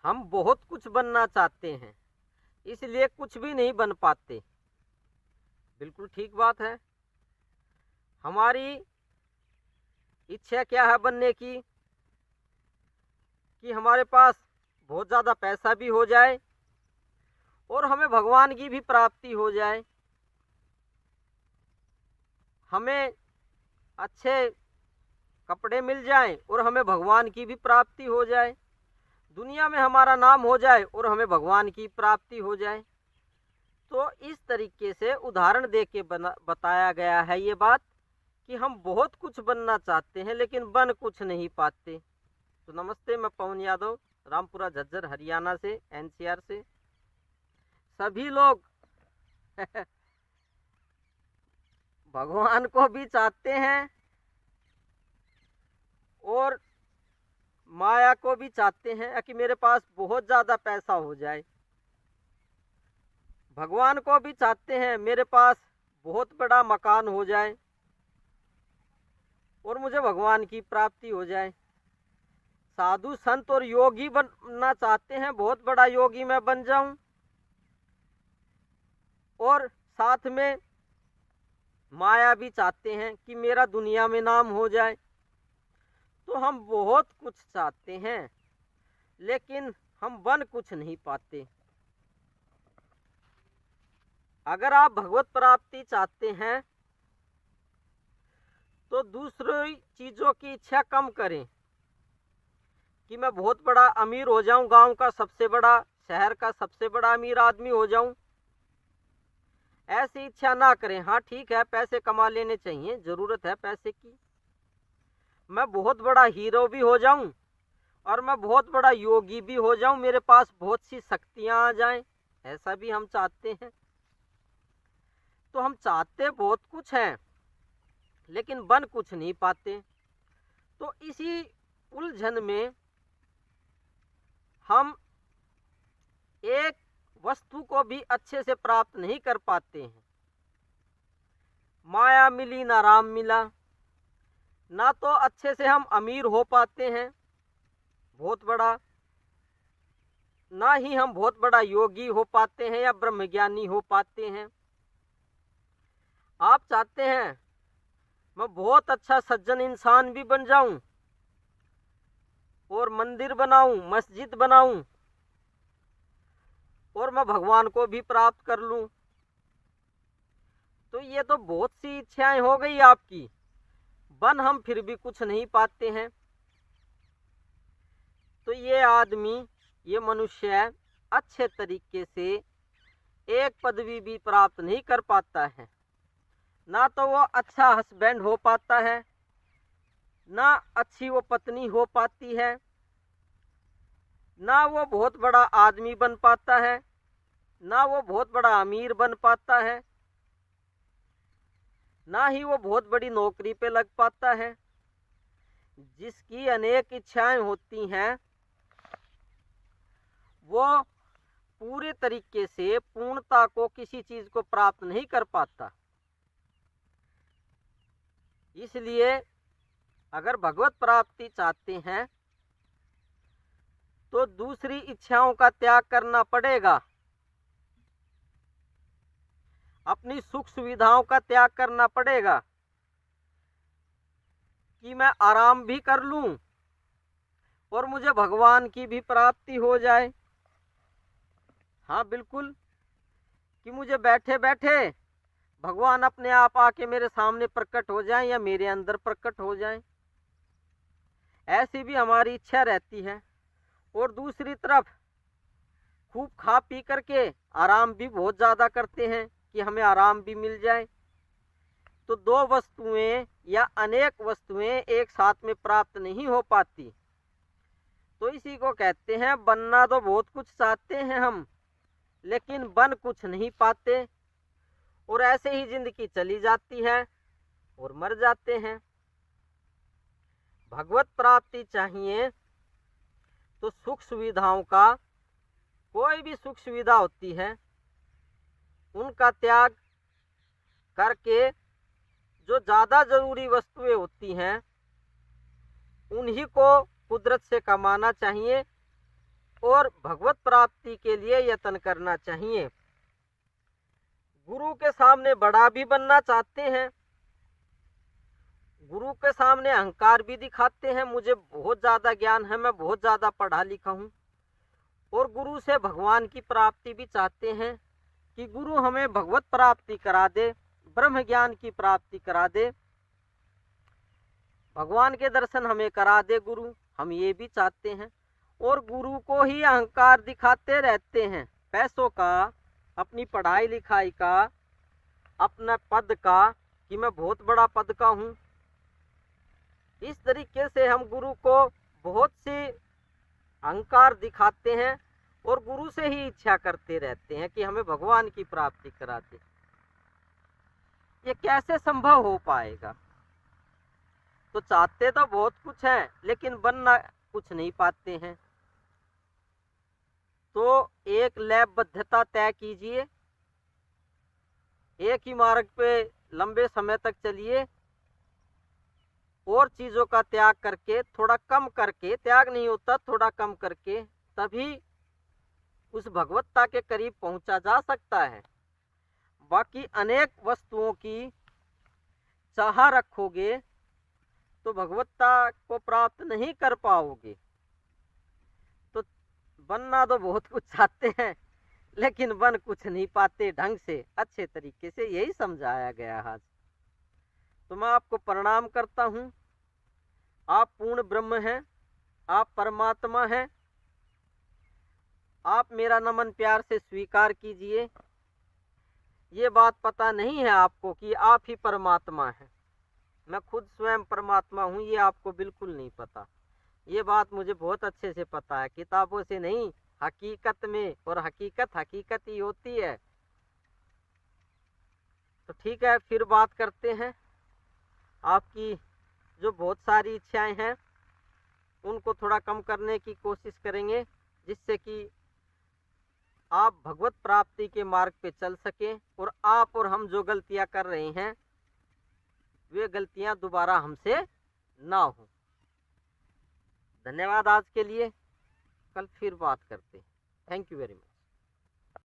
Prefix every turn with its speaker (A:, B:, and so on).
A: हम बहुत कुछ बनना चाहते हैं, इसलिए कुछ भी नहीं बन पाते। बिल्कुल ठीक बात है। हमारी इच्छा क्या है बनने की? कि हमारे पास बहुत ज़्यादा पैसा भी हो जाए और हमें भगवान की भी प्राप्ति हो जाए, हमें अच्छे कपड़े मिल जाएं और हमें भगवान की भी प्राप्ति हो जाए, दुनिया में हमारा नाम हो जाए और हमें भगवान की प्राप्ति हो जाए। तो इस तरीके से उदाहरण दे के बताया गया है ये बात कि हम बहुत कुछ बनना चाहते हैं लेकिन बन कुछ नहीं पाते। तो नमस्ते, मैं पवन यादव, रामपुरा झज्जर हरियाणा से, एनसीआर से। सभी लोग भगवान को भी चाहते हैं और माया को भी चाहते हैं कि मेरे पास बहुत ज़्यादा पैसा हो जाए। भगवान को भी चाहते हैं मेरे पास बहुत बड़ा मकान हो जाए और मुझे भगवान की प्राप्ति हो जाए। साधु संत और योगी बनना चाहते हैं, बहुत बड़ा योगी मैं बन जाऊं और साथ में माया भी चाहते हैं कि मेरा दुनिया में नाम हो जाए। तो हम बहुत कुछ चाहते हैं लेकिन हम बन कुछ नहीं पाते। अगर आप भगवत प्राप्ति चाहते हैं तो दूसरी चीज़ों की इच्छा कम करें कि मैं बहुत बड़ा अमीर हो जाऊं, गांव का सबसे बड़ा, शहर का सबसे बड़ा अमीर आदमी हो जाऊं। ऐसी इच्छा ना करें। हाँ ठीक है, पैसे कमा लेने चाहिए, ज़रूरत है पैसे की। मैं बहुत बड़ा हीरो भी हो जाऊं और मैं बहुत बड़ा योगी भी हो जाऊं, मेरे पास बहुत सी शक्तियां आ जाएं, ऐसा भी हम चाहते हैं। तो हम चाहते बहुत कुछ हैं लेकिन बन कुछ नहीं पाते। तो इसी उलझन में हम एक वस्तु को भी अच्छे से प्राप्त नहीं कर पाते हैं। माया मिली ना राम मिला, ना तो अच्छे से हम अमीर हो पाते हैं बहुत बड़ा, ना ही हम बहुत बड़ा योगी हो पाते हैं या ब्रह्मज्ञानी हो पाते हैं। आप चाहते हैं मैं बहुत अच्छा सज्जन इंसान भी बन जाऊं और मंदिर बनाऊं, मस्जिद बनाऊं और मैं भगवान को भी प्राप्त कर लूं। तो ये तो बहुत सी इच्छाएं हो गई आपकी, बन हम फिर भी कुछ नहीं पाते हैं। तो ये आदमी, ये मनुष्य अच्छे तरीके से एक पदवी भी प्राप्त नहीं कर पाता है। ना तो वो अच्छा हस्बैंड हो पाता है, ना अच्छी वो पत्नी हो पाती है, ना वो बहुत बड़ा आदमी बन पाता है, ना वो बहुत बड़ा अमीर बन पाता है, ना ही वो बहुत बड़ी नौकरी पे लग पाता है। जिसकी अनेक इच्छाएं होती हैं वो पूरे तरीके से पूर्णता को किसी चीज को प्राप्त नहीं कर पाता। इसलिए अगर भगवत प्राप्ति चाहते हैं तो दूसरी इच्छाओं का त्याग करना पड़ेगा, अपनी सुख सुविधाओं का त्याग करना पड़ेगा कि मैं आराम भी कर लूं और मुझे भगवान की भी प्राप्ति हो जाए। हाँ बिल्कुल, कि मुझे बैठे बैठे भगवान अपने आप आके मेरे सामने प्रकट हो जाएं या मेरे अंदर प्रकट हो जाएं, ऐसी भी हमारी इच्छा रहती है। और दूसरी तरफ खूब खा पी करके आराम भी बहुत ज़्यादा करते हैं कि हमें आराम भी मिल जाए। तो दो वस्तुएं या अनेक वस्तुएं एक साथ में प्राप्त नहीं हो पाती। तो इसी को कहते हैं बनना तो बहुत कुछ चाहते हैं हम लेकिन बन कुछ नहीं पाते, और ऐसे ही जिंदगी चली जाती है और मर जाते हैं। भगवत प्राप्ति चाहिए तो सुख सुविधाओं का, कोई भी सुख सुविधा होती है उनका त्याग करके जो ज़्यादा ज़रूरी वस्तुएं होती हैं उन्हीं को कुदरत से कमाना चाहिए और भगवत प्राप्ति के लिए यत्न करना चाहिए। गुरु के सामने बड़ा भी बनना चाहते हैं, गुरु के सामने अहंकार भी दिखाते हैं, मुझे बहुत ज्यादा ज्ञान है, मैं बहुत ज्यादा पढ़ा लिखा हूँ, और गुरु से भगवान की प्राप्ति भी चाहते हैं कि गुरु हमें भगवत प्राप्ति करा दे, ब्रह्म ज्ञान की प्राप्ति करा दे, भगवान के दर्शन हमें करा दे गुरु, हम ये भी चाहते हैं। और गुरु को ही अहंकार दिखाते रहते हैं, पैसों का, अपनी पढ़ाई लिखाई का, अपना पद का, कि मैं बहुत बड़ा पद का हूँ। इस तरीके से हम गुरु को बहुत सी अहंकार दिखाते हैं और गुरु से ही इच्छा करते रहते हैं कि हमें भगवान की प्राप्ति करा दे। ये कैसे संभव हो पाएगा? तो चाहते तो बहुत कुछ है, लेकिन बनना कुछ नहीं पाते हैं। तो एक लयबद्धता तय कीजिए, एक ही मार्ग पे लंबे समय तक चलिए, और चीजों का त्याग करके, थोड़ा कम करके, त्याग नहीं होता, थोड़ा कम करके तभी उस भगवत्ता के करीब पहुंचा जा सकता है। बाकी अनेक वस्तुओं की चाह रखोगे तो भगवत्ता को प्राप्त नहीं कर पाओगे। तो बनना तो बहुत कुछ चाहते हैं, लेकिन बन कुछ नहीं पाते ढंग से, अच्छे तरीके से, यही समझाया गया आज। तो मैं आपको प्रणाम करता हूँ। आप पूर्ण ब्रह्म हैं, आप परमात्मा हैं, आप मेरा नमन प्यार से स्वीकार कीजिए। ये बात पता नहीं है आपको कि आप ही परमात्मा हैं, मैं खुद स्वयं परमात्मा हूँ, ये आपको बिल्कुल नहीं पता। ये बात मुझे बहुत अच्छे से पता है, किताबों से नहीं, हकीकत में, और हकीकत हकीकत ही होती है। तो ठीक है, फिर बात करते हैं। आपकी जो बहुत सारी इच्छाएं हैं उनको थोड़ा कम करने की कोशिश करेंगे, जिससे कि आप भगवत प्राप्ति के मार्ग पे चल सकें, और आप और हम जो गलतियां कर रहे हैं वे गलतियां दोबारा हमसे ना हो। धन्यवाद आज के लिए, कल फिर बात करते हैं। Thank you very much.